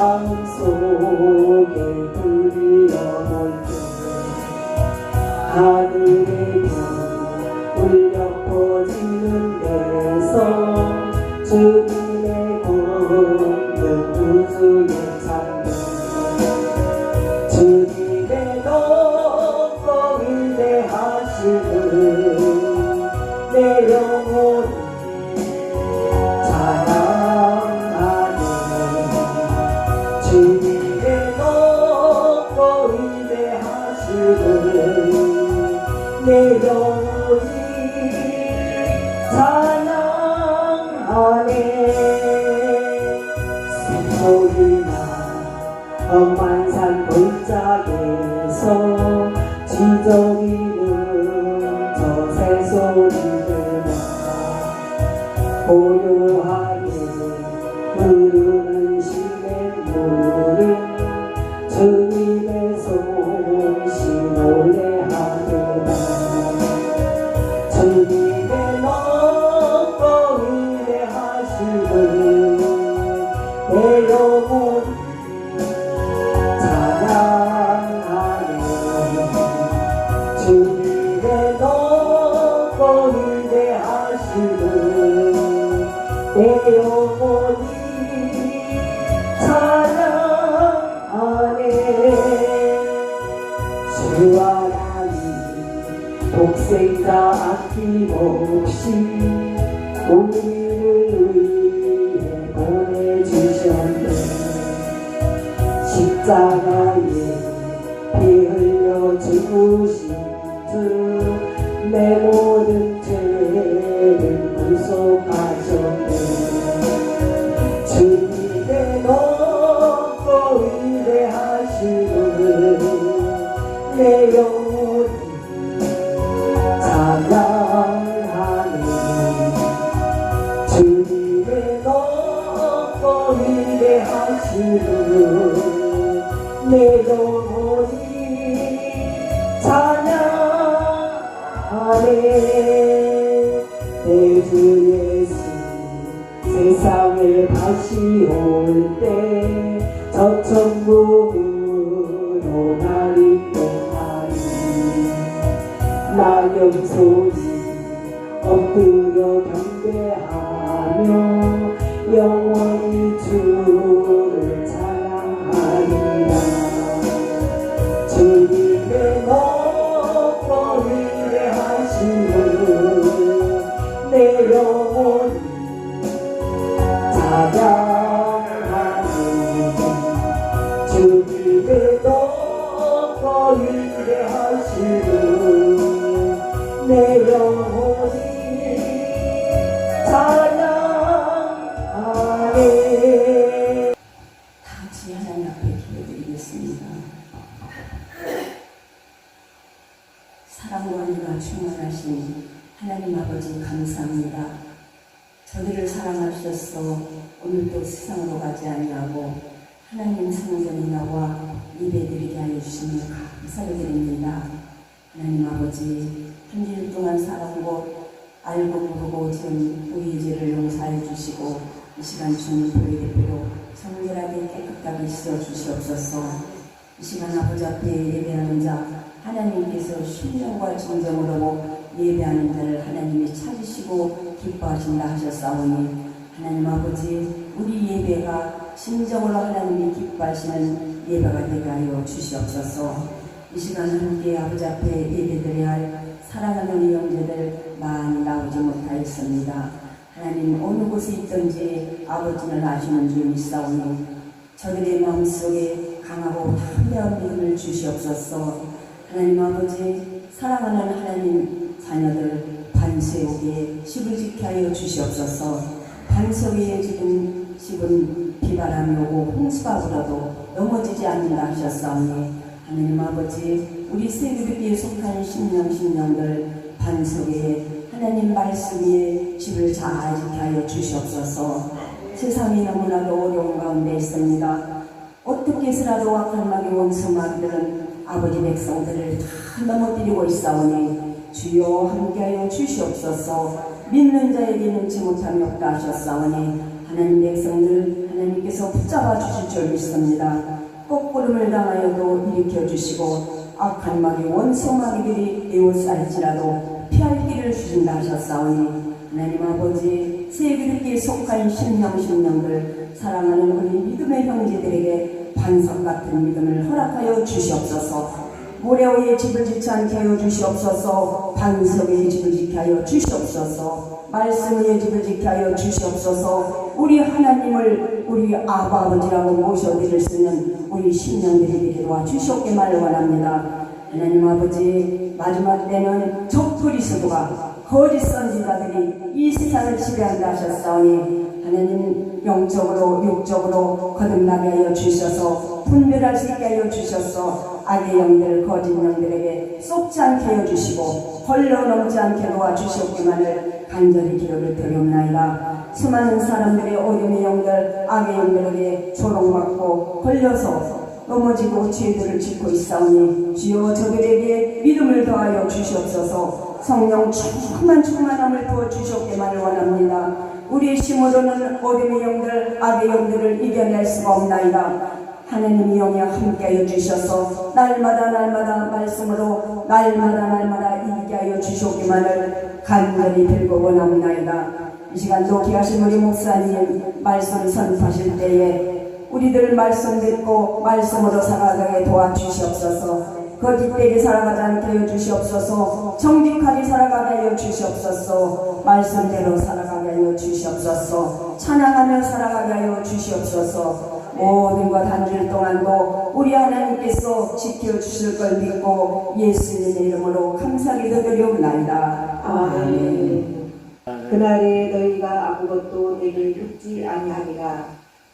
마음속에 그리워볼 때 하늘의 별 울려 퍼지는 데서 주님의 걷는 우주의 창문 주님의 높고 위대하심을 내 영혼이 찬양하네. 주님의 높고 위대하심을 내 영혼이 찬양하네. 숲속이나 험한 산 골짜기에서 지저귀는 저 새소리들과 고요하게 흐르는 시냇물은 주님의 솜씨 노래하리라. 주님의 높고 위대하심을 내 영혼이 찬양하네. 주님의 높고 위대하심을 내 영혼이 찬양하네. 주 하나님 독생자 아낌없이 우리를 위해 보내주셨네. 십자가에 피 흘려 죽으신 주 내 모든 죄를 구속하셨네. 주님의 높고 위대하심을 내 영혼이 찬양하네. 주님의 높고 위대하심을 내 영혼이 찬양하네. 내 주 예수 세상에 다시 올 때 저 천국으로 날 인도하리. 나 영손이 엎드려 경배하며 영원히 주를 찬양하리라. 주님의 높고 위대하심을 내 영혼이 찬양하네. 주님의 높고 위대하심을 내 영혼이 찬양하네. 다 같이 하나님 앞에 기도드리겠습니다. 사랑과 은혜가 충만하신 하나님 아버지 감사합니다. 저들을 사랑하셔서 오늘도 세상으로 가지 아니하고 하나님 성전에 나와 예배드리게 하여 주시니 감사를 드립니다. 하나님 아버지 한 주일 동안 살아온 것 알고 모르고 지은 우리 죄를 용서해 주시고 이 시간 주님 교회 대표로 성결하게 깨끗하게 씻어 주시옵소서. 이 시간 아버지 앞에 예배하는 자 하나님께서 신령과 진정으로 예배하는 자를 하나님이 찾으시고 기뻐하신다 하셨사오니 하나님 아버지 우리 예배가 진정으로 하나님이 기뻐하시는 예배가 되게 하여 주시옵소서. 이 시간 함께 아버지 앞에 예배드려야 할 사랑하는 우리 형제들 많이 나오지 못하였습니다. 하나님 어느 곳에 있든지 아버지는 아시는 줄 믿사오니 저들의 마음속에 강하고 담대한 믿음을 주시옵소서. 하나님 아버지 사랑하는 하나님 자녀들 반세옥에 집을 지켜 하여 주시옵소서. 반석에 지금 집은 비바람이 오고 홍수가 불어도 넘어지지 않는다 하셨사오니 하나님 아버지 우리 새그룹에 속한 신령들 반석에 하나님 말씀 위에 집을 잘 지켜 하여 주시옵소서. 세상이 너무나도 어려운 가운데 있습니다. 어떻게 해서라도 악한 마귀 원수 마귀들은 아버지 백성들을 다 넘어뜨리고 있사오니 주여 함께하여 주시옵소서. 믿는 자에게 눈치 못함이 없다 하셨사오니 하나님 백성들 하나님 하나님께서 붙잡아 주실 줄 믿습니다. 꼭구름을 당하여도 일으켜 주시고 악한 마귀 원수 마귀들이 에워싸일지라도 피할 길을 주신다 하셨사오니 하나님 아버지 세계들께 속한 신령들 사랑하는 우리 믿음의 형제들에게 반석 같은 믿음을 허락하여 주시옵소서. 모래 위에 집을 짓지 않게 하여 주시옵소서. 반석 위에 집을 짓게 하여 주시옵소서. 말씀 위에 집을 짓게 하여 주시옵소서. 우리 하나님을 우리 아버지라고 모셔드릴 수 있는 우리 신령들에게 도와주시옵기를 원합니다. 하나님 아버지, 마지막 때는 적그리스도가 거짓 선지자들이 이 세상을 지배한다 하셨사오니 하나님 영적으로 육적으로 거듭나게 하여 주셔서 분별할 수 있게 하여 주셔서 악의 영들 거짓 영들에게 쏟지 않게 하여 주시고 헐러 넘지 않게 도와주시옵기만을 간절히 기도를 드리옵나이다. 수많은 사람들의 어둠의 영들 악의 영들에게 조롱받고 걸려서 넘어지고 죄들을 짓고 있사오니 주여 저들에게 믿음을 더하여 주시옵소서. 성령 충만함을 부어 주시옵기만을 원합니다. 우리의 힘으로는 어둠의 영들 악의 영들을 이겨낼 수가 없나이다. 하나님의 영이 함께하여 주셔서 날마다 말씀으로 날마다 이기게 하여 주시옵기만을 간절히 빌고 원합나이다. 이 시간도 귀하신 우리 목사님 말씀 선포하실 때에 우리들 말씀 듣고 말씀으로 살아가게 도와주시옵소서. 거짓되게 살아가지 않게 하여 주시옵소서. 정직하게 살아가게 하여 주시옵소서. 말씀대로 살아가게 하여 주시옵소서. 찬양하며 살아가게 하여 주시옵소서. 모든 것 한 줄 동안도 우리 하나님께서 지켜주실 걸 믿고 예수님의 이름으로 감사하게 드리옵나이다. 아멘. 그날에 너희가 아무것도 내게 묻지 아니하리라.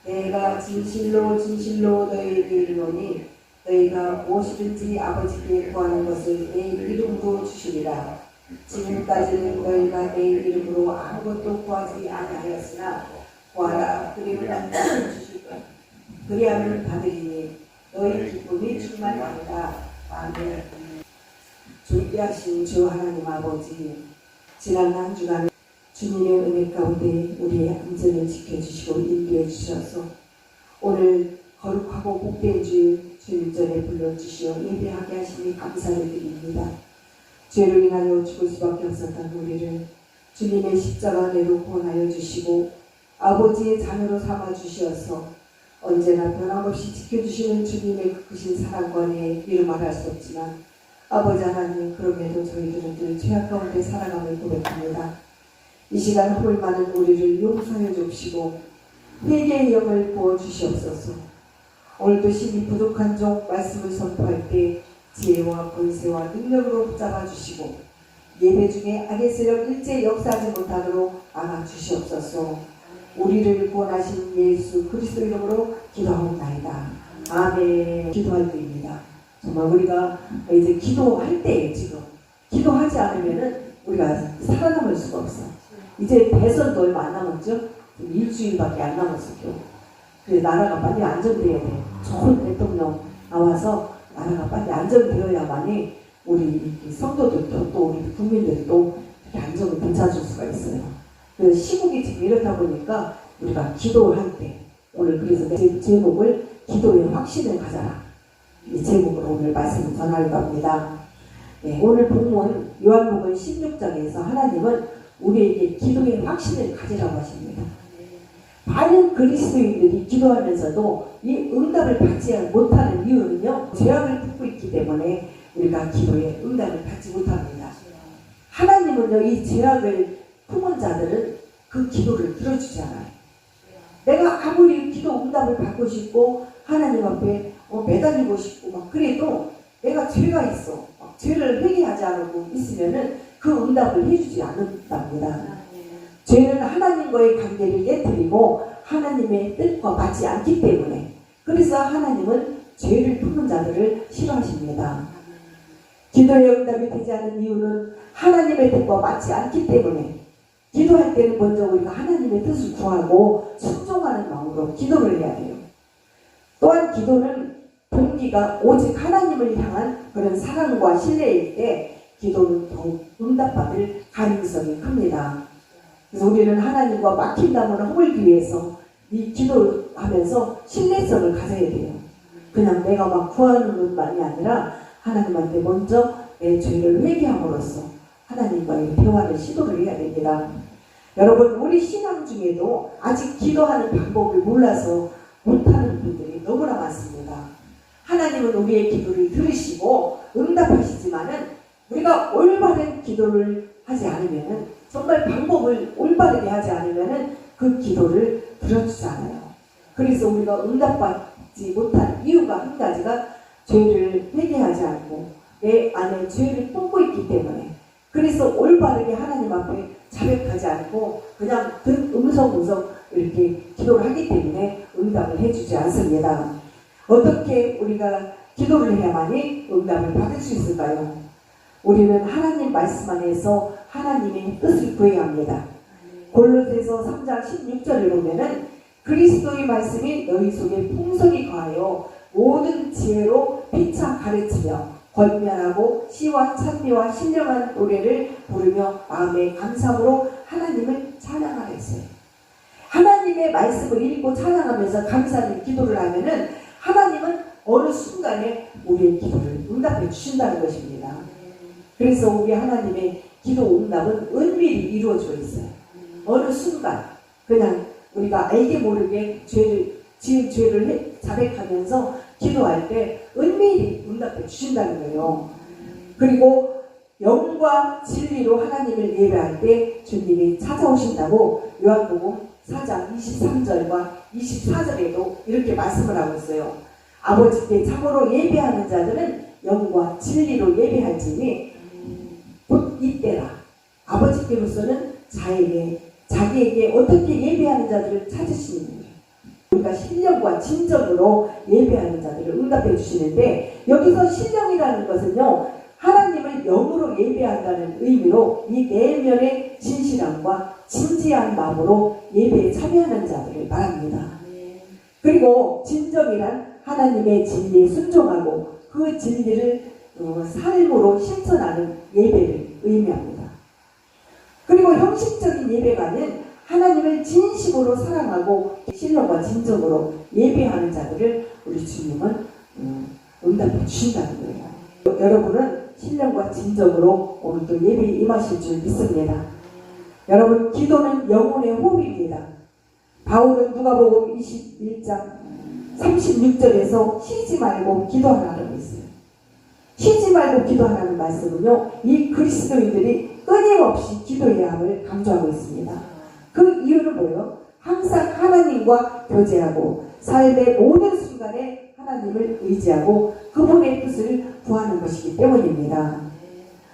내가 진실로 너희에게 이르노니 너희가 무엇이든지 아버지께 구하는 것을 내 이름으로 주시리라. 지금까지는 너희가 내 이름으로 아무것도 구하지 아니하였으나 구하라 그리하면 주실 것. 그리하면 받으리니 너희 기쁨이 충만하리라. 아멘. 존귀하신 주 하나님 아버지, 지난 한 주간 주님의 은혜 가운데 우리의 안전을 지켜주시고 인도해 주셔서 오늘 거룩하고 복된 주님 전에 불러주시어 예배하게 하시니 감사를 드립니다. 죄로 인하여 죽을 수밖에 없었던 우리를 주님의 십자가 내로 구원하여 주시고 아버지의 자녀로 삼아 주시어서 언제나 변함없이 지켜주시는 주님의 크신 사랑과 은혜에 이루 말할 수 없지만 아버지 하나님, 그럼에도 저희들은 늘 죄악 가운데 살아감을 고백합니다. 이 시간 홀 많은 우리를 용서해 주시고 회개의 영을 부어주시옵소서. 오늘도 심히 부족한 종 말씀을 선포할 때 지혜와 권세와 능력으로 붙잡아 주시고 예배 중에 악의 세력 일제 역사하지 못하도록 안아주시옵소서. 우리를 구원하신 예수 그리스도 이름으로 기도하옵나이다. 아멘. 기도할 때입니다. 정말 우리가 이제 기도할 때 지금 기도하지 않으면은 우리가 살아남을 수가 없어. 이제 대선도 얼마 안 남았죠? 일주일밖에 안 남았어요. 그 나라가 빨리 안정돼야 돼. 좋은 대통령 나와서 나라가 빨리 안정되어야만이 우리 성도들도 또 우리 국민들도 이렇게 안정을 되찾을 수가 있어요. 그 시국이 지금 이렇다 보니까 우리가 기도할 때 오늘 그래서 제목을 기도의 확신을 가져라. 이 제목으로 오늘 말씀을 전하려고 합니다. 네, 오늘 본문 요한복음 16장에서 하나님은 우리에게 기도의 확신을 가지라고 하십니다. 많은 그리스도인들이 기도하면서도 이 응답을 받지 못하는 이유는요, 죄악을 품고 있기 때문에 우리가 기도에 응답을 받지 못합니다. 하나님은요, 이 죄악을 품은 자들은 그 기도를 들어주지 않아요. 내가 아무리 기도 응답을 받고 싶고 하나님 앞에 매달리고 싶고 막 그래도 내가 죄가 있어. 죄를 회개하지 않고 있으면은 그 응답을 해주지 않는답니다. 죄는 하나님과의 관계를 깨뜨리고 하나님의 뜻과 맞지 않기 때문에, 그래서 하나님은 죄를 품은 자들을 싫어하십니다. 기도의 응답이 되지 않는 이유는 하나님의 뜻과 맞지 않기 때문에, 기도할 때는 먼저 우리가 하나님의 뜻을 구하고 순종하는 마음으로 기도를 해야 돼요. 또한 기도는 동기가 오직 하나님을 향한 그런 사랑과 신뢰일 때 기도는 더욱 응답받을 가능성이 큽니다. 그래서 우리는 하나님과 막힌 담을 허물기 위해서 이 기도 하면서 신뢰성을 가져야 돼요. 그냥 내가 막 구하는 것만이 아니라 하나님한테 먼저 내 죄를 회개함으로써 하나님과의 대화를 시도를 해야 됩니다. 여러분, 우리 신앙 중에도 아직 기도하는 방법을 몰라서 못하는 분들이 너무나 많습니다. 하나님은 우리의 기도를 들으시고 응답하시지만은 우리가 올바른 기도를 하지 않으면은, 정말 방법을 올바르게 하지 않으면은 그 기도를 들어주지 않아요. 그래서 우리가 응답받지 못한 이유가 한 가지가 죄를 회개하지 않고 내 안에 죄를 품고 있기 때문에, 그래서 올바르게 하나님 앞에 자백하지 않고 그냥 음성음성 이렇게 기도를 하기 때문에 응답을 해주지 않습니다. 어떻게 우리가 기도를 해야만이 응답을 받을 수 있을까요? 우리는 하나님 말씀 안에서 하나님의 뜻을 구해야 합니다. 골로새서 3장 16절을 보면은 그리스도의 말씀이 너희 속에 풍성히 거하여 모든 지혜로 피차 가르치며 권면하고 시와 찬미와 신령한 노래를 부르며 마음의 감사함으로 하나님을 찬양하라 했어요. 하나님의 말씀을 읽고 찬양하면서 감사하는 기도를 하면은 하나님은 어느 순간에 우리의 기도를 응답해 주신다는 것입니다. 그래서 우리 하나님의 기도 응답은 은밀히 이루어져 있어요. 어느 순간 그냥 우리가 알게 모르게 지은 죄를 자백하면서 기도할 때 은밀히 응답해 주신다는 거예요. 그리고 영과 진리로 하나님을 예배할 때 주님이 찾아오신다고 요한복음 4장 23절과 24절에도 이렇게 말씀을 하고 있어요. 아버지께 참으로 예배하는 자들은 영과 진리로 예배할지니 곧 이때라. 아버지께로서는 자기에게 어떻게 예배하는 자들을 찾으시는 거예요. 우리가 신령과 진정으로 예배하는 자들을 응답해 주시는데, 여기서 신령이라는 것은요, 하나님을 영으로 예배한다는 의미로 이 내면의 진실함과 진지한 마음으로 예배에 참여하는 자들을 말합니다. 그리고 진정이란 하나님의 진리에 순종하고 그 진리를 삶으로 실천하는 예배를 의미합니다. 그리고 형식적인 예배가는 하나님을 진심으로 사랑하고 신령과 진정으로 예배하는 자들을 우리 주님은 응답해 주신다는 거예요. 여러분은 신령과 진정으로 오늘도 예배에 임하실 줄 믿습니다. 여러분, 기도는 영혼의 호흡입니다. 바울은 누가복음 21장 36절에서 쉬지 말고 기도하라고 했어요. 쉬지 말고 기도하라는 말씀은요, 이 그리스도인들이 끊임없이 기도해야 함을 강조하고 있습니다. 그 이유는 뭐예요? 항상 하나님과 교제하고 삶의 모든 순간에 하나님을 의지하고 그분의 뜻을 구하는 것이기 때문입니다.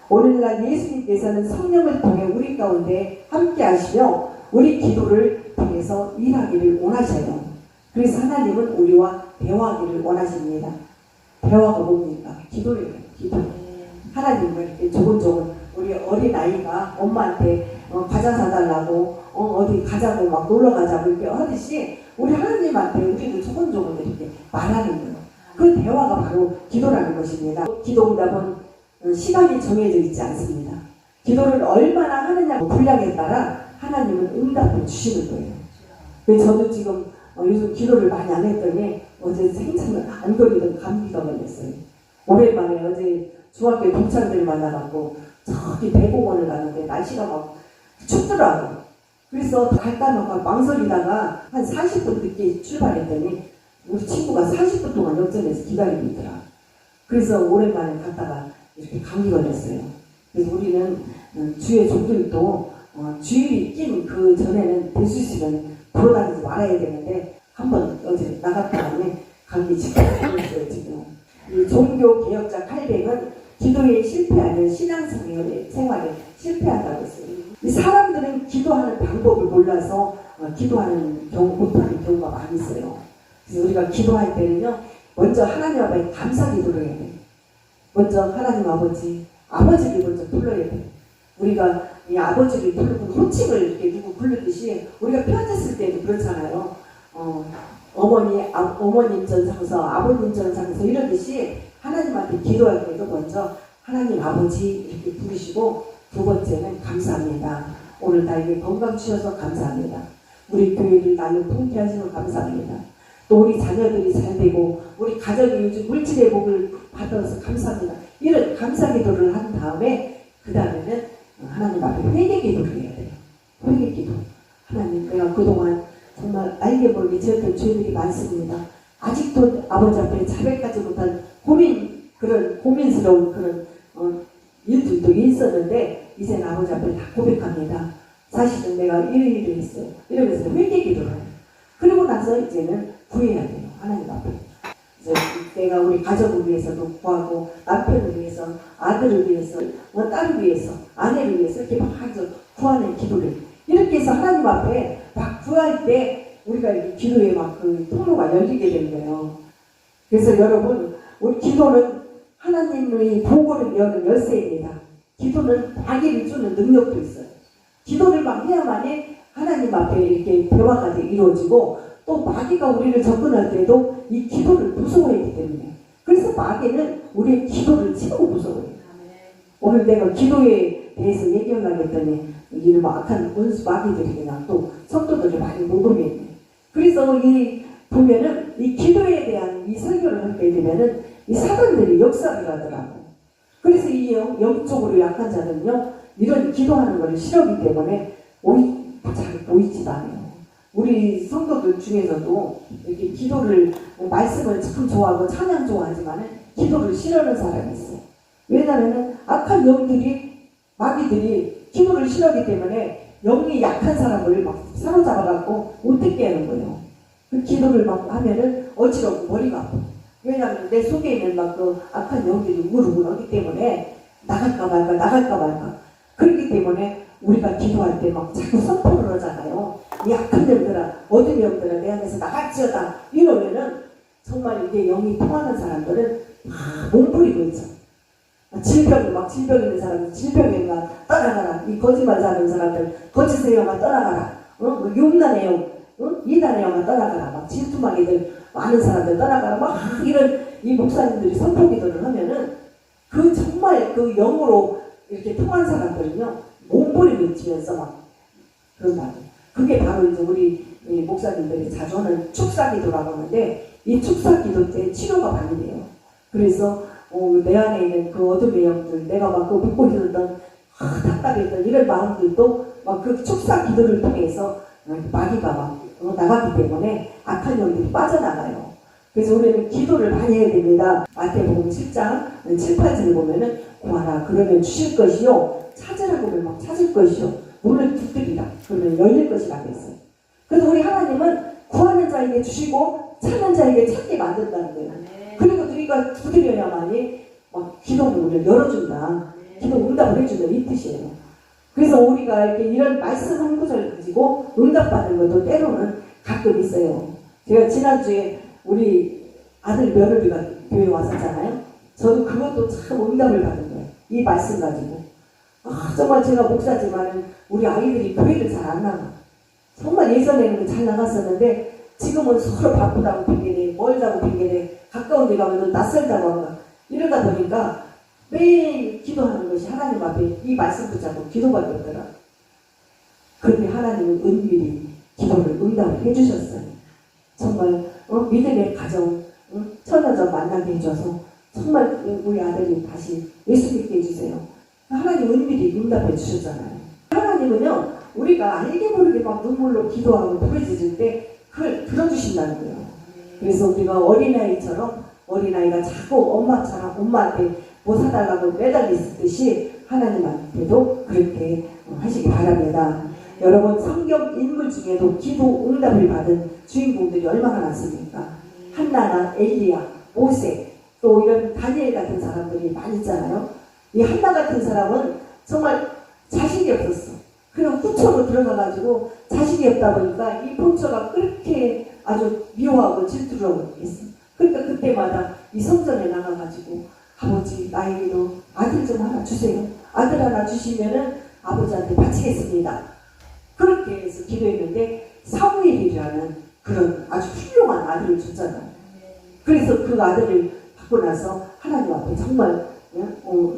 오늘날 예수님께서는 성령을 통해 우리 가운데 함께 하시며 우리 기도를 통해서 일하기를 원하셔요. 그래서 하나님은 우리와 대화하기를 원하십니다. 대화가 뭡니까? 기도예요. 기도. 하나님을 이렇게 조곤조곤, 우리 어린아이가 엄마한테 과자 사달라고 어디 가자고 막 놀러 가자고 이렇게 하듯이 우리 하나님한테 우리도 조곤조곤 이렇게 말하는 거예요. 그 대화가 바로 기도라는 것입니다. 기도 응답은 시간이 정해져 있지 않습니다. 기도를 얼마나 하느냐 분량에 따라 하나님은 응답을 주시는 거예요. 그래서 저도 지금 요즘 기도를 많이 안 했더니 어제 생창을 안 걸리던 감기가 걸렸어요. 오랜만에 어제 중학교 동창들 만나갖고 저기 대공원을 갔는데 날씨가 막 춥더라고. 그래서 갈까 말까 망설이다가 한 40분 늦게 출발했더니 우리 친구가 40분 동안 역전해서 기다리고 있더라. 그래서 오랜만에 갔다가 이렇게 감기 걸렸어요. 그래서 우리는 주의 종들도 주일이 낀 그 전에는 될 수 있으면 돌아다니지 말아야 되는데 한번 어제 나갔다가 감기 지금 걸렸어요. 지금 이 종교 개혁자 칼뱅은 기도에 실패하면 신앙생활에 실패한다고 했어요. 이 사람들은 기도하는 방법을 몰라서 기도하는 못하는 경우가 많이 있어요. 그래서 우리가 기도할 때는요, 먼저 하나님 앞에 감사 기도를 해야 돼요. 먼저 하나님 아버지를 먼저 불러야 돼요. 우리가 이 아버지를 부르고 호칭을 이렇게 누구 부르듯이 우리가 편지 쓸 때도 그렇잖아요. 어머님 전상서, 아버님 전상서 이러듯이 하나님한테 기도할 때도 먼저 하나님 아버지 이렇게 부르시고, 두 번째는 감사합니다. 오늘 나에게 건강 주셔서 감사합니다. 우리 교회를 나를 통쾌하시고 감사합니다. 또 우리 자녀들이 잘 되고 우리 가정이 요즘 물질의 복을 받아서 감사합니다. 이런 감사 기도를 한 다음에 그 다음에는 하나님 앞에 회개 기도를 해야 돼요. 회개 기도. 하나님, 내가 그동안 정말 알게 모르게 지었던 죄들이 많습니다. 아직도 아버지 앞에 자백하지 못한 그런 고민스러운 그런 일들도 있었는데 이제는 아버지 앞에 다 고백합니다. 사실은 내가 이래 했어요. 이러면서 회개 기도를 해요. 그리고 나서 이제는 구해야 돼요. 하나님 앞에. 이제 내가 우리 가족을 위해서도 구하고 남편을 위해서, 아들을 위해서, 딸을 위해서, 아내를 위해서 이렇게 막 구하는 기도를 이렇게 해서 하나님 앞에 막 구할 때 우리가 이렇게 기도에 막 그 통로가 열리게 되는 거예요. 그래서 여러분, 우리 기도는 하나님의 보고를 여는 열쇠입니다. 기도는 마귀를 주는 능력도 있어요. 기도를 막 해야만이 하나님 앞에 이렇게 대화가 이루어지고 또 마귀가 우리를 접근할 때도 이 기도를 무서워했기 때문에 그래서 마귀는 우리의 기도를 치고 무서워해요. 오늘 내가 기도에 대해서 얘기하려고 했더니 이런 악한 원수 마귀들이 그냥 또 성도들을 많이 모독했네. 그래서 이 보면은 이 기도에 대한 이 설교를 하게 되면은 이 사단들이 역사를 하더라고. 그래서 이 영적으로 약한 자는요 이런 기도하는 것을 싫어하기 때문에 잘 보이지도 않아요. 우리 성도들 중에서도 이렇게 기도를 말씀을 참 좋아하고 찬양 좋아하지만은 기도를 싫어하는 사람이 있어요. 왜냐하면 악한 영들이 마귀들이 기도를 싫어하기 때문에 영이 약한 사람을 막 사로잡아갖고 못 듣게 하는 거예요. 그 기도를 막 하면은 어지럽고 머리가 아파요. 왜냐하면 내 속에 있는 막 그 악한 영들이 우르르하기 때문에 나갈까 말까 그렇기 때문에 우리가 기도할 때 막 자꾸 선포를 하잖아요. 이 악한 영들아, 어둠 영들아 내 안에서 나갈지어다 이러면은 정말 이게 영이 통하는 사람들은 막 몸부리고 있죠. 질병 있는 사람은 질병에만 떠나가라. 이 거짓말 하는 사람들 거짓의 영만 떠나가라. 용난의 영, 이단의 영만 떠나가라. 막 질투마귀들 많은 사람들 떠나가라. 막 이런 이 목사님들이 선포 기도를 하면은 그 정말 그 영으로 이렇게 통한 사람들은요 몸부림을 치면서 막 그런다고. 그게 바로 이제 우리 목사님들이 자주 하는 축사기도라고 하는데 이 축사기도 때 치료가 많이 돼요. 그래서 내 안에 있는 그 어둠의 영들, 내가 막 그 묻고 있었던 답답했던 이런 마음들도 막 그 축사기도를 통해서 마귀가 막 나가기 때문에 악한 영들이 빠져나가요. 그래서 우리는 기도를 많이 해야 됩니다. 마태복음 7장 7, 8절을 보면은 구하라 그러면 주실 것이요 찾으라고 하면 막 찾을 것이요 문을 두드리라 그러면 열릴 것이라 그랬어요. 그래서 우리 하나님은 구하는 자에게 주시고 찾는 자에게 찾게 만든다는 거예요. 그리고 우리가 두드려야만이 막 기도 문을 열어준다. 기도 응답을 해준다 이 뜻이에요. 그래서 우리가 이렇게 이런 말씀 한 구절을 가지고 응답받는 것도 때로는 가끔 있어요. 제가 지난주에 우리 아들 며느리가 교회 왔었잖아요. 저도 그것도 참 응답을 받은 거예요. 이 말씀 가지고. 정말 제가 목사지만은 우리 아이들이 교회를 잘 안 나가. 정말 예전에는 잘 나갔었는데 지금은 서로 바쁘다고 핑계대, 멀다고 핑계대, 가까운 데 가면 낯설다고 한가. 이러다 보니까 매일 기도하는 것이 하나님 앞에 이 말씀 붙잡고 기도밖에 없더라. 그런데 하나님은 은밀히 기도를 응답을 해주셨어요. 정말 믿음의 가정, 처녀전 만나게 해줘서 정말 우리 아들이 다시 예수 믿게 해주세요. 하나님 은밀히 응답해 주셨잖아요. 하나님은요 우리가 알게 모르게 막 눈물로 기도하고 부르짖을 때 그걸 들어주신다는 거예요. 그래서 우리가 어린아이가 자꾸 엄마한테 뭐 사달라고 매달리듯이 하나님한테도 그렇게 하시기 바랍니다. 여러분 성경 인물 중에도 기도 응답을 받은 주인공들이 얼마나 많습니까? 한나나 엘리야, 모세 또 이런 다니엘 같은 사람들이 많이 있잖아요. 이 한나 같은 사람은 정말 자식이 없었어. 그냥 후처로 들어가가지고 자식이 없다 보니까 이 본처가 그렇게 아주 미워하고 질투를 하고 있어. 그러니까 그때마다 이 성전에 나가가지고 아버지 나에게도 아들 좀 하나 주세요. 아들 하나 주시면은 아버지한테 바치겠습니다. 그렇게 해서 기도했는데 사무엘이라는 그런 아주 훌륭한 아들을 줬잖아요. 그래서 그 아들을 받고 나서 하나님 앞에 정말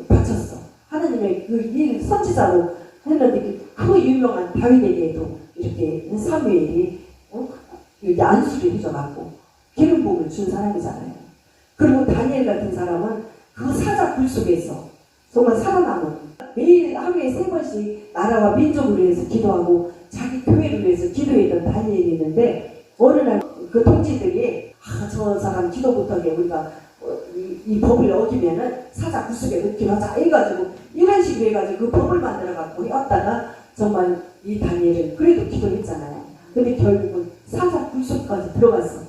바쳤어. 하나님의 그 일 선지자로 했는데 그 유명한 다윗에게도 이렇게 사무엘이 이렇게 안수를 해줘갖고 기름 부음을 준 사람이잖아요. 그리고 다니엘 같은 사람은 그 사자 굴 속에서 정말 살아남은, 매일 하루에 3번씩 나라와 민족을 위해서 기도하고 자기 교회를 위해서 기도했던 다니엘이 있는데, 어느 날 그 통치들이 저 사람 기도 못하게 우리가 이 법을 어기면은 사자 굴 속에 넣기로 하자 해가지고 이런 식으로 해가지고 그 법을 만들어 갖고 해왔다가 정말 이 다니엘은 그래도 기도했잖아요. 근데 결국은 사자 굴 속까지 들어갔어.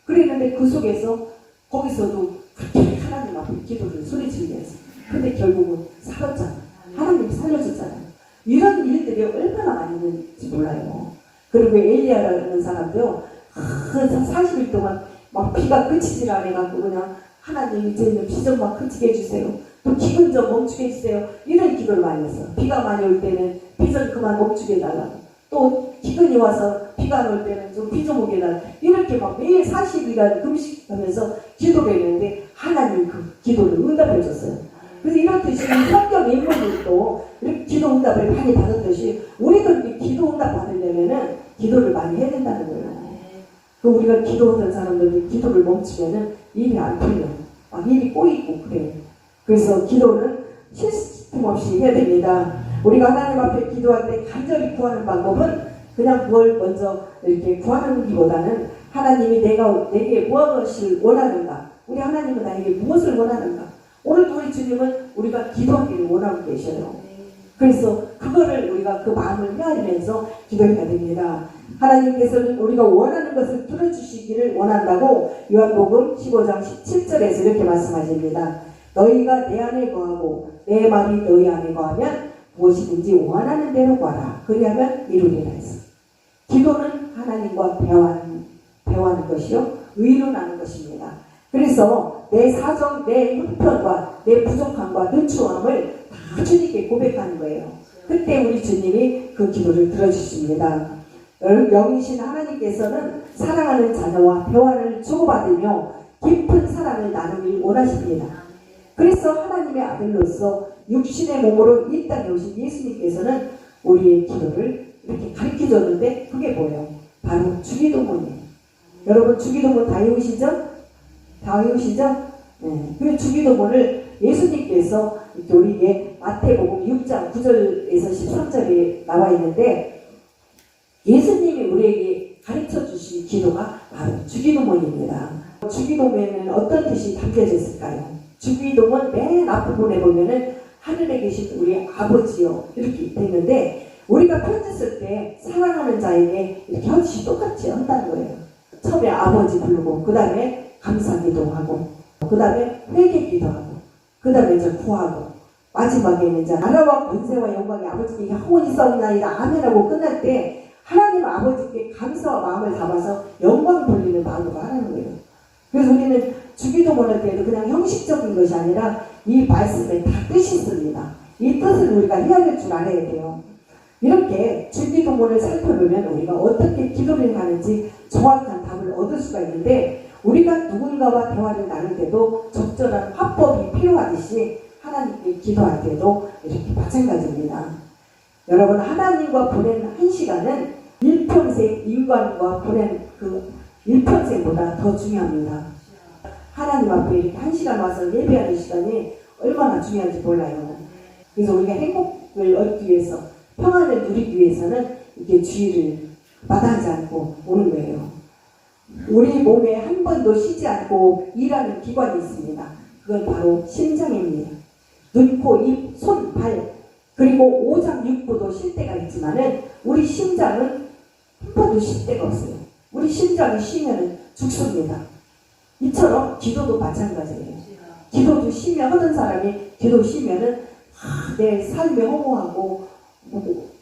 그랬는데 그 속에서 거기서도 그렇게 하나님 앞에 기도를 소리지르면서, 근데 결국은 살았잖아. 하나님이 살려줬잖아요. 이런 일들이 얼마나 많이 있는지 몰라요. 그리고 엘리야라는 사람도 40일 동안 막 비가 그치질 않아갖고 그냥 하나님 이제는 비 좀 막 그치게 해주세요. 또 기근 좀 멈추게 해주세요. 이런 기도를 많이 했어. 비가 많이 올 때는 비 좀 그만 멈추게 해달라고. 또 기근이 와서 비가 안 올 때는 좀 비 좀 오게 해달라고. 이렇게 막 매일 40일간 금식하면서 기도를 했는데 하나님 그 기도를 응답해 줬어요. 그래서 이렇듯이 성경 인물들도 이렇게 기도 응답을 많이 받았듯이 우리도 이렇게 기도 응답 받으려면은 기도를 많이 해야 된다는 거예요. 그 우리가 기도하던 사람들이 기도를 멈추면은 일이 안 풀려. 막 일이 꼬이고 그래. 그래서 기도는 쉴 틈 없이 해야 됩니다. 우리가 하나님 앞에 기도할 때 간절히 구하는 방법은 그냥 뭘 먼저 이렇게 구하는 것보다는 하나님이 내게 무엇을 원하는가? 우리 하나님은 나에게 무엇을 원하는가? 오늘도 우리 주님은 우리가 기도하기를 원하고 계셔요. 그래서 그거를 우리가 그 마음을 헤아리면서 기도해야 됩니다. 하나님께서는 우리가 원하는 것을 들어주시기를 원한다고 요한복음 15장 17절에서 이렇게 말씀하십니다. 너희가 내 안에 거하고 내 말이 너희 안에 거하면 무엇이든지 원하는 대로 구하라. 그리하면 이루리라 했어. 기도는 하나님과 대화하는 것이요, 의논하는 것입니다. 그래서 내 사정, 내 형편과 내 부족함과 늦추함을 다 주님께 고백하는 거예요. 그때 우리 주님이 그 기도를 들어주십니다. 영이신 하나님께서는 사랑하는 자녀와 대화를 주고받으며 깊은 사랑을 나누길 원하십니다. 그래서 하나님의 아들로서 육신의 몸으로 이 땅에 오신 예수님께서는 우리의 기도를 이렇게 가르쳐줬는데 그게 뭐예요? 바로 주기도문이에요. 여러분 주기도문 다 외우시죠? 다 외우시죠? 네. 그 주기도문을 예수님께서 우리에게 마태복음 6장 9절에서 13절에 나와 있는데, 예수님이 우리에게 가르쳐 주신 기도가 바로 주기도문입니다. 주기도문에는 어떤 뜻이 담겨져 있을까요? 주기도문 맨 앞부분에 보면은 하늘에 계신 우리 아버지요 이렇게 되어 있는데, 우리가 편지 쓸 때 사랑하는 자에게 이렇게 하듯이 똑같이 한다는 거예요. 처음에 아버지 부르고, 그 다음에 감사기도하고, 그 다음에 회개기도하고, 그 다음에 이제 구하고, 마지막에는 이제 나라와 권세와 영광이 아버지께 영원히 싸움나이다 아멘하고 끝날 때 하나님 아버지께 감사와 마음을 담아서 영광 돌리는 마음으로 하는 거예요. 그래서 우리는 주기도문 할 때도 그냥 형식적인 것이 아니라 이 말씀에 다 뜻이 있습니다. 이 뜻을 우리가 헤아릴 줄 알아야 돼요. 이렇게 주기도문을 살펴보면 우리가 어떻게 기도를 하는지 정확한 답을 얻을 수가 있는데, 우리가 누군가와 대화를 나눌 때도 적절한 화법이 필요하듯이 하나님께 기도할 때도 이렇게 마찬가지입니다. 여러분, 하나님과 보낸 한 시간은 일평생 인간과 보낸 그 일평생보다 더 중요합니다. 하나님 앞에 이렇게 한 시간 와서 예배하는 시간이 얼마나 중요한지 몰라요. 그래서 우리가 행복을 얻기 위해서, 평안을 누리기 위해서는 이렇게 주의를 마다하지 않고 오는 거예요. 우리 몸에 한 번도 쉬지 않고 일하는 기관이 있습니다. 그건 바로 심장입니다. 눈, 코, 입, 손, 발, 그리고 오장, 육부도 쉴 때가 있지만은 우리 심장은 한 번도 쉴 때가 없어요. 우리 심장이 쉬면은 죽습니다. 이처럼 기도도 마찬가지예요. 기도도 쉬면, 하는 사람이 기도 쉬면은 내 삶에 허무하고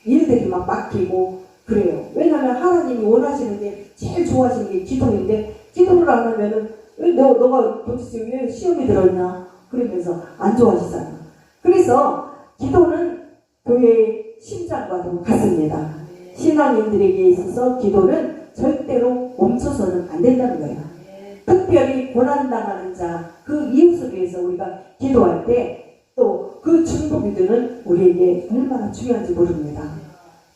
일들이 막 막히고 그래요. 왜냐하면 하나님이 원하시는 게, 제일 좋아하시는 게 기도인데, 기도를 안 하면은 너가 도대체 왜 시험이 들었냐 그러면서 안 좋아하시잖아. 그래서 기도는 교회의 심장과도 같습니다. 신앙인들에게 있어서 기도는 절대로 멈춰서는 안 된다는 거예요. 특별히 고난당하는 자, 그 이웃을 위해서 우리가 기도할 때 또 그 중보기도는 우리에게 얼마나 중요한지 모릅니다.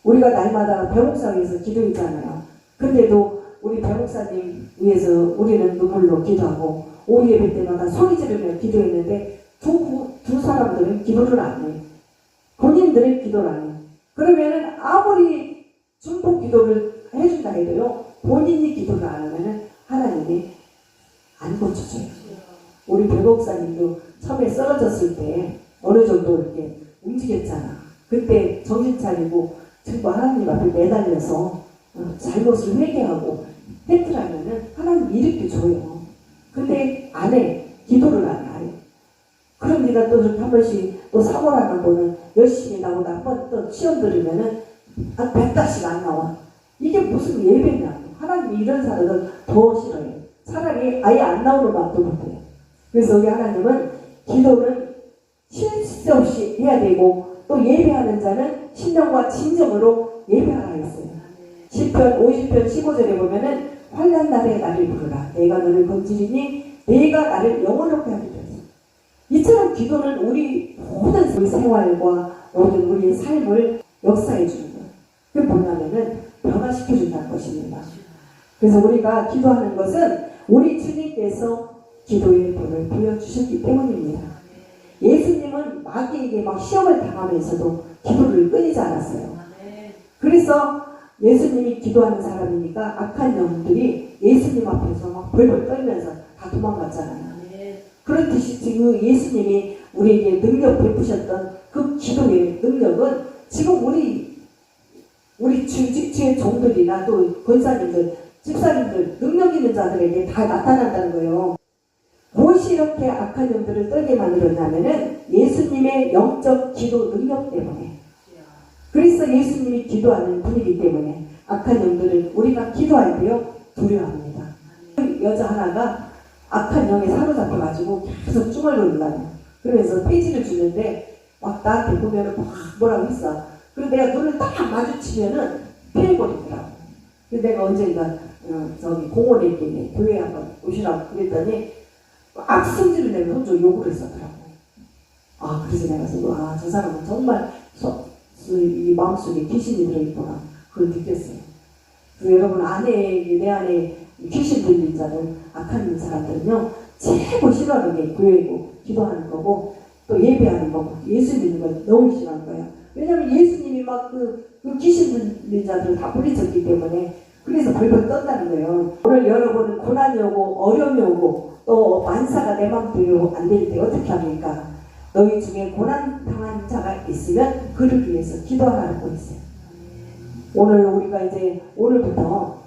우리가 날마다 배목사위에서 기도했잖아요. 근데도 우리 배 목사님 위해서 우리는 눈물로 기도하고 오후 예배 때마다 소리 지르며 기도했는데 두 사람들은 기도를 안 해요. 본인들은 기도를 안 해요. 그러면은 아무리 중보 기도를 해준다 해도요, 본인이 기도를 안 하면은 하나님이 안 고쳐줘요. 우리 배 목사님도 처음에 쓰러졌을 때 어느 정도 이렇게 움직였잖아. 그때 정신 차리고 전부 하나님 앞에 매달려서 잘못을 회개하고 했더라면은 하나님 일으켜줘요. 근데 안 해. 기도를 안 해. 그럼 네가 또 한 번씩 또 사고라는 거는 열심히 나오다 한 번 또 시험 들으면은 한 100달씩 안 나와. 이게 무슨 예배냐. 하나님이 이런 사람은 더 싫어요. 차라리 아예 안 나오는 맛도 못해요. 그래서 우리 하나님은 기도는 쉴 새 없이 해야 되고 또 예배하는 자는 신령과 진정으로 예배하라 했어요. 시편 50편 15절에 보면은 환난 날에 나를 부르라. 내가 너를 건지리니 내가 나를 영원롭게 하리라. 이처럼 기도는 우리 모든 우리 생활과 모든 우리의 삶을 역사해 주는 거예요. 그게 뭐냐면은 변화시켜준다는 것입니다. 그래서 우리가 기도하는 것은 우리 주님께서 기도의 본을 보여주셨기 때문입니다. 예수님은 마귀에게 막 시험을 당하면서도 기도를 끊이지 않았어요. 그래서 예수님이 기도하는 사람이니까 악한 영들이 예수님 앞에서 막 벌벌 떨면서 다 도망갔잖아요. 그렇듯이 지금 예수님이 우리에게 능력 베푸셨던 그 기도의 능력은 지금 우리 주의 종들이나 또 권사님들, 집사님들, 능력 있는 자들에게 다 나타난다는 거예요. 무엇이 이렇게 악한 영들을 떨게 만들었냐면은 예수님의 영적 기도 능력 때문에. 그래서 예수님이 기도하는 분이기 때문에 악한 영들을 우리가 기도할 때요 두려워합니다. 여자 하나가 악한 영에 사로잡혀가지고 계속 쭈글거린다며. 그러면서 폐지를 주는데 막 나한테 보면은 막 뭐라고 했어. 그리고 내가 눈을 딱 마주치면은 피해버리더라고. 그래서 내가 언젠가 저기 공원에 있길래 교회 한번 오시라고 그랬더니 악성질을 내면 혼자 욕을 했었더라고. 그래서 내가 저 사람은 정말 이 마음속에 귀신이 들어있구나. 그걸 느꼈어요. 그래서 여러분 내 안에 귀신 들린 자들, 악한 사람들은요 최고 싫어하는 게 교회고 기도하는 거고 또 예배하는 거고 예수 믿는 걸 너무 싫어하는 거예요. 왜냐면 예수님이 막 그 귀신 들린 자들을 다 물리쳤기 때문에. 그래서 벌벌 떤다는 거예요. 오늘 여러분은 고난이 오고 어려움이 오고 또 만사가 내 맘대로 안 될 때 어떻게 합니까? 너희 중에 고난 당한 자가 있으면 그를 위해서 기도하라고 했어요. 오늘 우리가 이제 오늘부터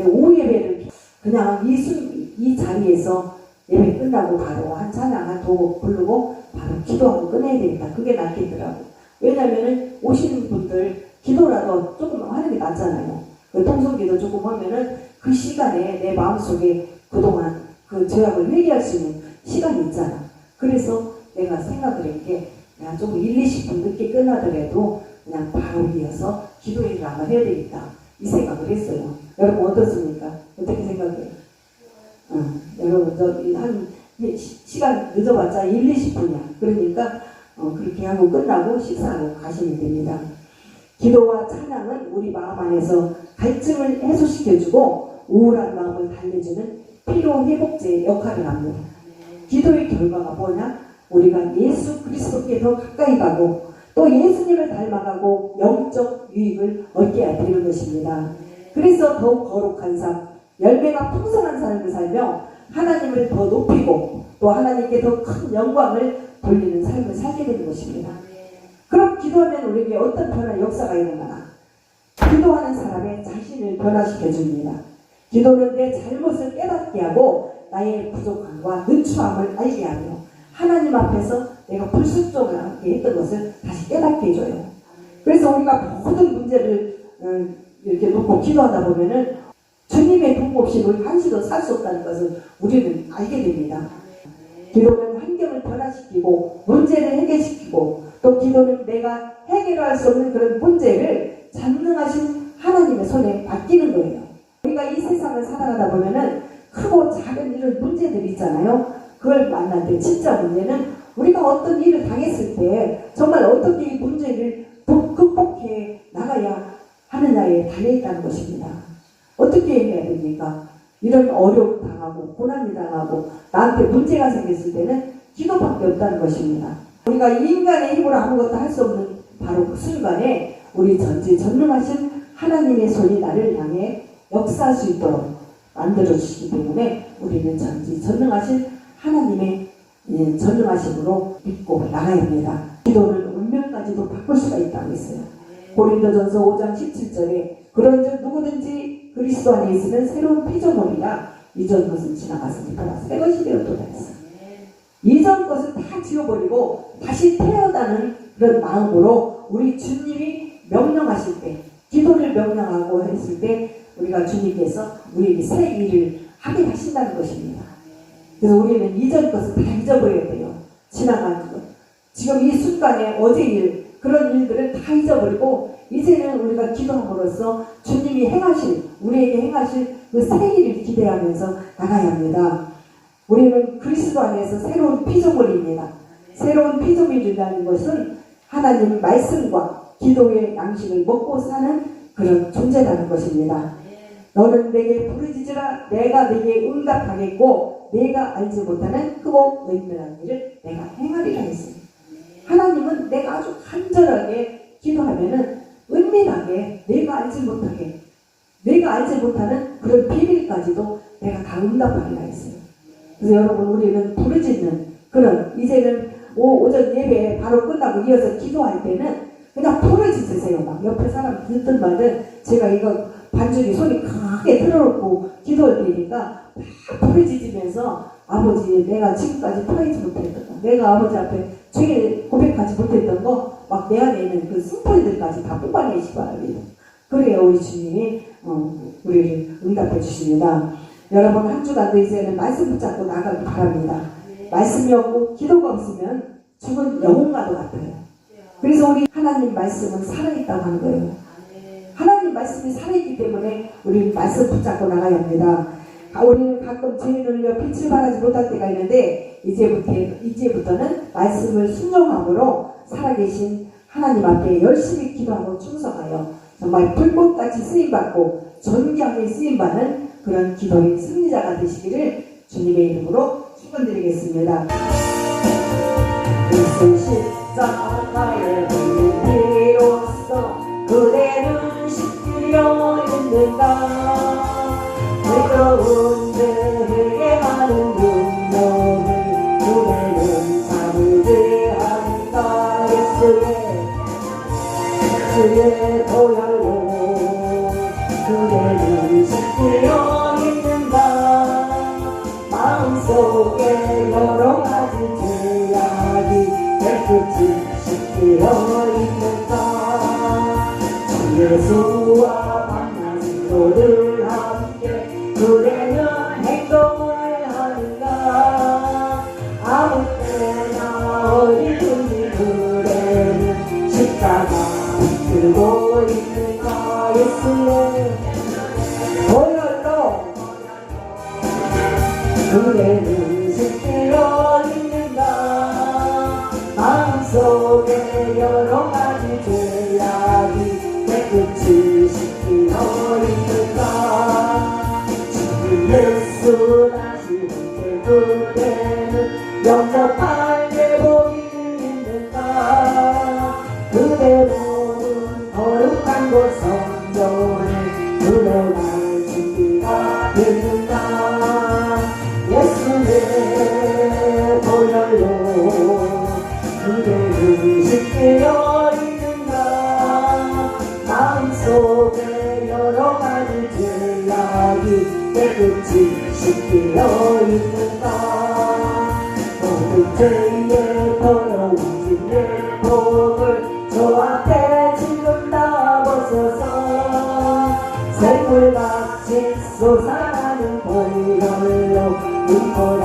오후 예배를 그냥 이 자리에서 예배 끝나고 바로 한 찬양 한 도 부르고 바로 기도하고 끝내야 되겠다. 그게 낫겠더라고. 왜냐면은 오시는 분들 기도라도 조금 하는 게 낫잖아요. 통성기도 조금 하면은 그 시간에 내 마음속에 그동안 그 죄악을 회개할 수 있는 시간이 있잖아. 그래서 내가 생각을 했게 그냥 조금 1-20분 늦게 끝나더라도 그냥 바로 이어서 기도회를 아마 해야 되겠다. 이 생각을 했어요. 여러분 어떻습니까? 어떻게 생각해요? 여러분 한 시간 늦어봤자 1-20분이야. 그러니까 그렇게 하고 끝나고 식사하고 가시면 됩니다. 기도와 찬양은 우리 마음 안에서 갈증을 해소시켜주고 우울한 마음을 달래주는 피로회복제 역할을 합니다. 기도의 결과가 뭐냐? 우리가 예수 그리스도께 더 가까이 가고 또 예수님을 닮아가고 영적 유익을 얻게 되는 것입니다. 그래서 더욱 거룩한 삶, 열매가 풍성한 삶을 살며 하나님을 더 높이고 또 하나님께 더 큰 영광을 돌리는 삶을 살게 되는 것입니다. 그럼 기도하면 우리에게 어떤 변화 역사가 있는가? 기도하는 사람의 자신을 변화시켜줍니다. 기도는 내 잘못을 깨닫게 하고 나의 부족함과 늦추함을 알게 하며 하나님 앞에서 내가 불순종을 함께 했던 것을 다시 깨닫게 해줘요. 그래서 우리가 모든 문제를 이렇게 놓고 기도하다 보면은 주님의 도움 없이 우리 한시도 살 수 없다는 것을 우리는 알게 됩니다. 기도는 환경을 변화시키고 문제를 해결시키고 또 기도는 내가 해결할 수 없는 그런 문제를 전능하신 하나님의 손에 맡기는 거예요. 우리가 이 세상을 살아가다 보면은 크고 작은 이런 문제들이 있잖아요. 그걸 만날 때 진짜 문제는 우리가 어떤 일을 당했을 때 정말 어떻게 이 문제를 극복해 나가야 하느냐에 달려있다는 것입니다. 어떻게 해야 됩니까? 이런 어려움 당하고 고난이 당하고 나한테 문제가 생겼을 때는 기도밖에 없다는 것입니다. 우리가 인간의 힘으로 아무것도 할 수 없는 바로 그 순간에 우리 전지전능하신 하나님의 손이 나를 향해 역사할 수 있도록 만들어주시기 때문에 우리는 전지전능하신 하나님의 전능하심으로 믿고 나가야 합니다. 기도는 운명까지도 바꿀 수가 있다고 했어요. 고린도전서 5장 17절에 그런즉 누구든지 그리스도 안에 있으면 새로운 피조물이라 이전 것은 지나갔으니까 새 것이 되었도다 했어요. 이전 것은 다 지워버리고 다시 태어나는 그런 마음으로 우리 주님이 명령하실 때, 기도를 명령하고 했을 때 우리가 주님께서 우리에게 새 일을 하게 하신다는 것입니다. 그래서 우리는 이전 것을 다 잊어버려야 돼요. 지나간 것. 지금 이 순간에 어제 일, 그런 일들을 다 잊어버리고 이제는 우리가 기도함으로써 주님이 행하실, 우리에게 행하실 그 새 일을 기대하면서 나가야 합니다. 우리는 그리스도 안에서 새로운 피조물입니다. 새로운 피조물이라는 것은 하나님 말씀과 기도의 양식을 먹고 사는 그런 존재라는 것입니다. 너는 내게 부르짖으라 내가 내게 응답하겠고 내가 알지 못하는 크고 은밀한 일을 내가 행하리라 했습니다. 하나님은 내가 아주 간절하게 기도하면은 은밀하게 내가 알지 못하는 그런 비밀까지도 내가 다 응답하리라 했어요. 그래서 여러분 우리는 부르짖는 그런 이제는 오전 예배 바로 끝나고 이어서 기도할 때는 그냥 부르짖으세요. 막 옆에 사람 듣든 말든 제가 이거 반주기 소리 크게 틀어놓고 기도할 때니까 막 부르짖으면서 아버지 내가 지금까지 토하지 못했던 거 내가 아버지 앞에 죄 고백하지 못했던 거 막 내 안에 있는 그 숨소리들까지 다 뽑아내시기 바랍니다. 그래야 우리 주님이 우리를 응답해 주십니다. 여러분 한 주간도 이제는 말씀 붙잡고 나가기 바랍니다. 말씀이 없고 기도가 없으면 죽은 영혼과도 같아요. 그래서 우리 하나님 말씀은 살아있다고 하는 거예요. 하나님 말씀이 살아있기 때문에 우리 말씀 붙잡고 나가야 합니다. 우리는 가끔 죄에 눌려 빛을 발하지 못할 때가 있는데 이제부터는 말씀을 순종함으로 살아계신 하나님 앞에 열심히 기도하고 충성하여 정말 불꽃같이 쓰임받고 존귀하게 쓰임받는 그런 기도의 승리자가 되시기를 주님의 이름으로 축원드리겠습니다. 예수 십자가의 비로소 그대는 십기려 있는가 외로운 데에게 많은 눈물을 그대는 잠들게 하니까 예수의 보혈로 그대는 십기려 있는가 마음속에 여러 가지 죄악이 깨끗이 십기려 있는가 주 예수와 만난 친구들 함께 그대는 행동을 하는가 아무 때나 어디든지 그대는 십자가 들고 있는가 예수의 보혈로 그대는 십기려 있는가 마음속에 여러 가지 죄악이 깨끗이 십기려 있는가 주님 예수 다시 올때 그대는 영접할 때 복이 있는가 그대로는 거룩한 곳 성전에 들어갈 준비가 됐는가 예수의 보혈로 그대는 십기려 있는가 마음속에 여러 가지 죄악이 깨끗이 십기려 있는가 모든 죄의 더러운 내 복을 저 앞에 지금 다 벗어서 샘물같이 솟아나는 보혈로 눈보라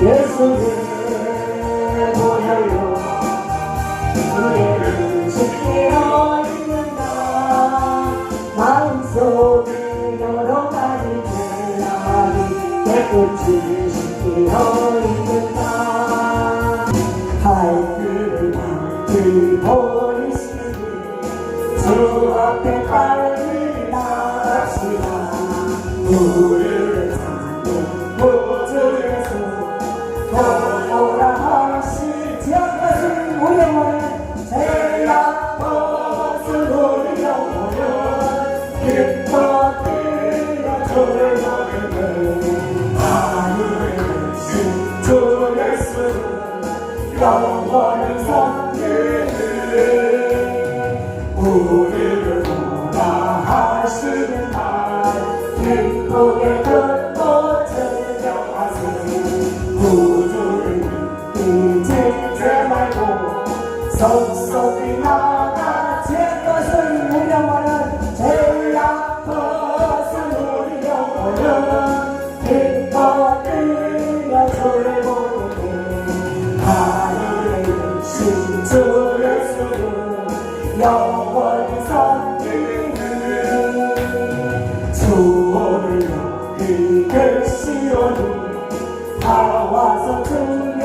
예수의 보혈로 그대는 십기려 있는가 마음속에 여러 가지 죄악이 깨끗이 십기려 있는가 갈 길을 밝히 보이시니 주 앞에 빨리 나갑시다. 우리를 찾는 구주예수 돌아오라 하시지 않것은 우리 영혼을 제일 아파서 우리 영혼을 기뻐 뛰어 주를 보겠네. 하늘에 계신 주 예수는 영원히 섬기네. 우리를 보라 하시는 날 기쁘게 듣고 즐겨하세. 구주를 믿지 말고 속속이 나가 제 것을 우리 영혼은 제일 아파서 우리 영혼은 기뻐 뛰어 주를 보게. 하늘에 계신 주 예수는 영원히 섬기네. 주 오늘 여기 계시오니 나와서 주의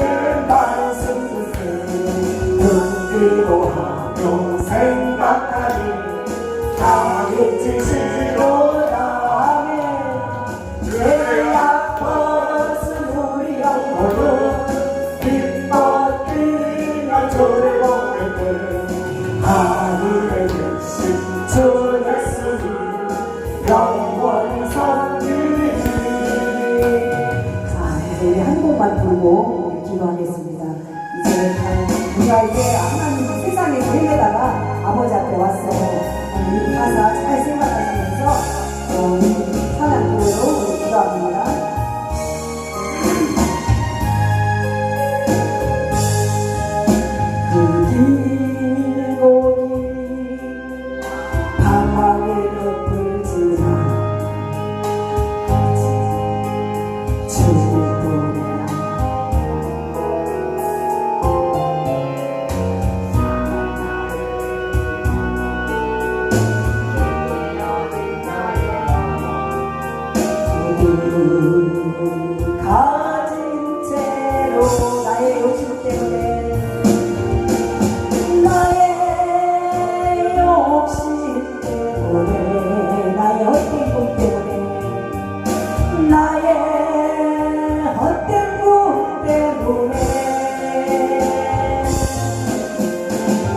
말씀 듣기로 하며 생각하니 가르치시로다. 아멘. 내 아팠은 우리 영혼은 기뻐 뛰며 주를 보겠네. 하늘에 계신 주 예수님 영원히 섬기니. 자, 이제 한 곡만 부르고 기도하겠습니다. 이제 우리가 이제 하나님 세상에 보이려다가 아버지 앞에 왔어요. 이 가사 잘 생각하시면서 찬양 부르러 기도합니다. 그 길고 긴 방황의 늪을 지나 가진 채로 나의 욕심 때문에 나의 욕심 때문에 나의 헛된 꿈 때문에 나의 헛된 꿈 때문에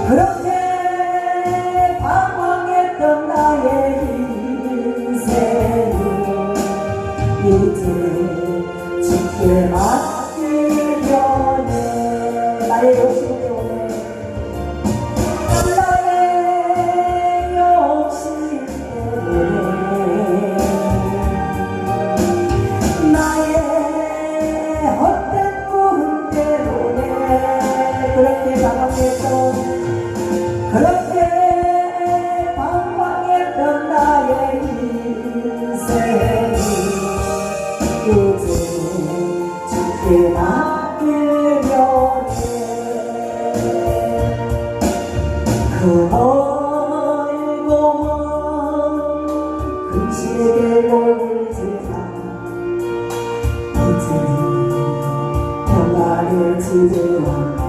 그렇게 방황했던 나의 인생을 이제 주께 맡기려네. 나의 욕심 때문에 나의 욕심 때문에 나의 헛된 꿈 때문에 그렇게 방황했던 나의 인생 이제 주께 맡기려네. 그 멀고 먼 근실의 계곡을 지나 이제 평안을 지배하네.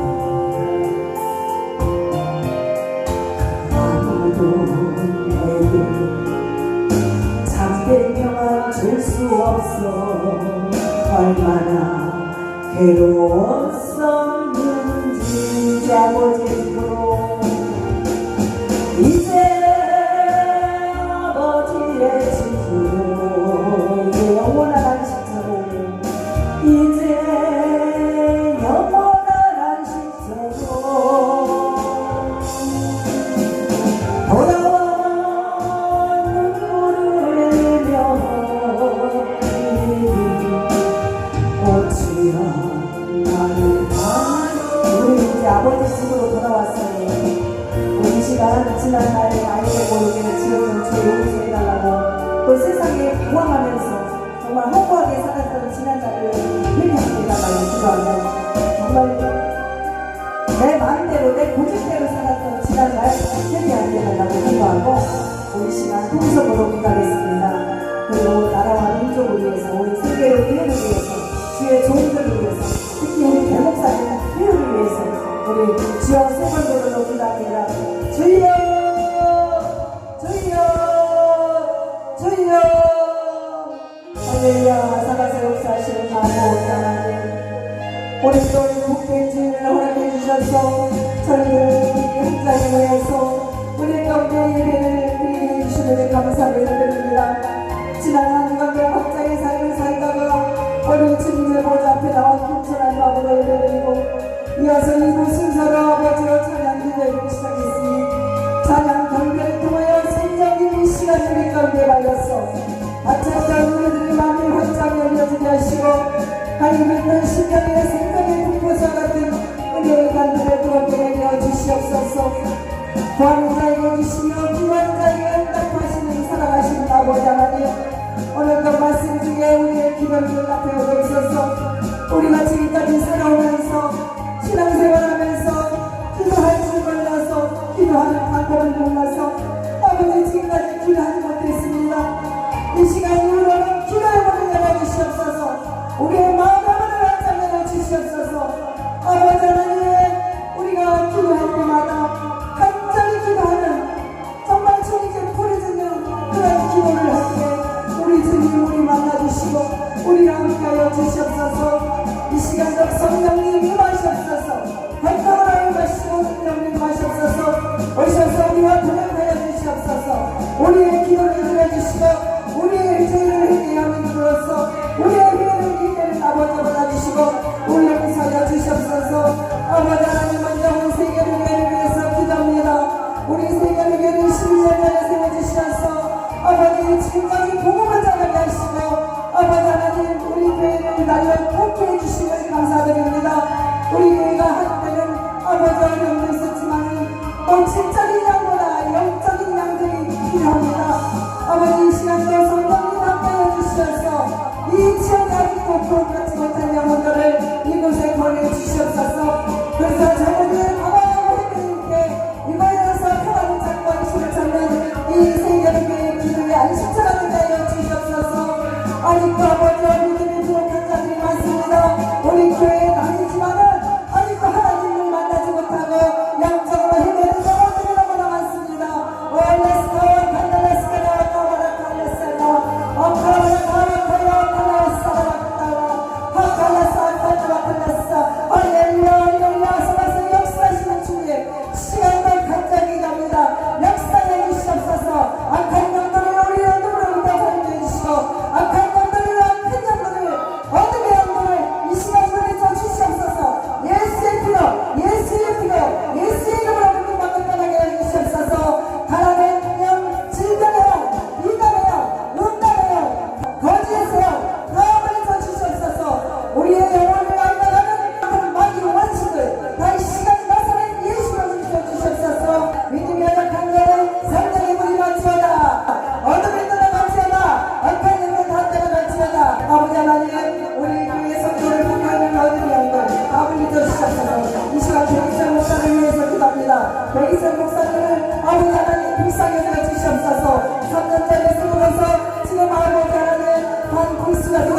아무도 내게 참된 평안 줄 수 없어. 얼마나 괴로웠었는지 아버지의 집으로 이제 아버지의 집으로 이제 영원한 안식처로 이제 영원한 안식처로 돌아와 눈물을 흘리며 우리 이제 아버지 집으로 돌아왔어요. 우리 시간 지난날에 아이의 모르게 지어준 주 용서해달라고 또 세상에 방황하면서 정말 허무하게 살았던 지난날을 회개해달라고 기도하며 정말 내 마음대로 내 고집대로 살았던 지난날 회개하게 해달라고 기도하고 우리 시간 통성으로 기도하겠습니다. 그리고 나라와 민족을 위해서 우리 세계의 기회를 위해서 주의 종들을 위해서 특히 우리 대목사님 기회를 위해서 우리 주여 세 번 부르는 기도합니다. 주여 주여 할렐루야. 살아서 역사하시는 아버지 하나님, 오랫동안 국대지를 허락해 주셔서 저희들 현장에 모여서 우리 가운데 예배를 드리게 해주시는 감사를 드립니다. 지난 한 가운데 각자의 삶을 살다가 오늘 주님의 보좌 앞에 나와 겸손한 마음으로 예배드리고 이어서 이부 순서로 아버지로 찬양 기도를 시작했으니 찬양 경배를 통하여 성령님이 시간을 우리 가운데 말렸어 아차차 우리들의 마음이 활짝 열려지게 하시고 하나님의 심령의 생명의 불보사 같은 은혜의 간들을 뜨겁게 내려 주시옵소서. 구하는 자에게 주시며 기도하는 자에게 응답하시는 살아가신 아버지 하나님, 오늘도 말씀 중에 우리의 기도를 응답해 오옵소서. 우리가 지금까지 살아오면서 신앙생활하면서 기도할 줄 몰라서 기도하는 방법을 몰라서 아버지 지금까지 기도하지 못했습니다. 이 시간 이후로는 기도의 문을 열어주시옵소서. 우리의 마음의 문을 활짝 열어주시옵소서. 아버지 하나님, 우리가 기도할 때마다 간절히 기도하는 정말 주님께 부르짖는 그런 기도를 할 때 우리 주님 우리 만나주시고 우리와 함께하여 주시옵소서. 이 시간도 성령님 임하시옵소서. 활동을 임하시고 성령님 임하시옵소서. 오셔서 우리와 동행하여 주시옵소서. 우리의 기도를 들어주시고 우리의 죄를 회개함으로써 우리의 회를 이기는 아버지 받아주시고 우리 용서하여 주시옵소서. 아버지 하나님, 먼저 우리 세계를 위해서 기도합니다. 우리 세계를 위해 12년 전에 세워주셔서 아버지 지금까지 복음을 전하게 하시고 아버지 하나님, 우리 교회를 날려 돕게 해주시면 감사드립니다. 우리 교회가 한때는 아버지 어려움도 있었지만 또 질적인 양보다 영적인 양들이 필요합니다. 아버지 이 시간도 성령님 함께해 주셔서 이 지역에 아직도 구원받지 못한 영혼들을 이곳에 보내주시옵소서. 그래서 저희들 아버지 하나님께 이번에서 평안을 찾고 안식을 찾는 이 세계교회의 기도에 안식처가 되게 하여 주시옵소서. 아직도 아버지와 믿음이 부족한 자들이 많습니다. 우리 교회에 다니지만은 아직도 하나님을 만나지 못하고 영적으로 헤매는 영혼들이 너무나 많습니다. 역사하시는 주님 시간도 간절히 갑니다. 역사해 주시옵소서. 악한 영들을 우리 어둠으로부터 살게 해주시고 악한 영들과 큰 영들을 어둠의 영들을 이 시간 보내줘 주시옵소서. 예수의 피로 예수의 피로 예수의 이름으로 우리 막을 떠나게 해주시옵소서. 가라는 영, 질병의 영, 이간의 영, 음란의 영, 거짓의 영 다 보내줘 주시옵소서. 우리의 영혼을 앓아가는 마귀 원수들 다 이 시간 나서는 예수로 주시옵소서. 믿음이 약한 자는 성령의 물이 맞지어다. 어둠이 떠나갈지어다. 악한 영들 다 떠나갈지어다. 아버지 하나님, 우리 교회 성도를 북하는 어둠의 영들 다 물리쳐 주시옵소서. 이 시간 백이선 목사를 위해서 기도합니다. 백이선 목사님을 아버지 하나님 불쌍히 여겨 주시옵소서. 3년 전에 쓰고서 지금 아버지 하나님 한 불수가 되어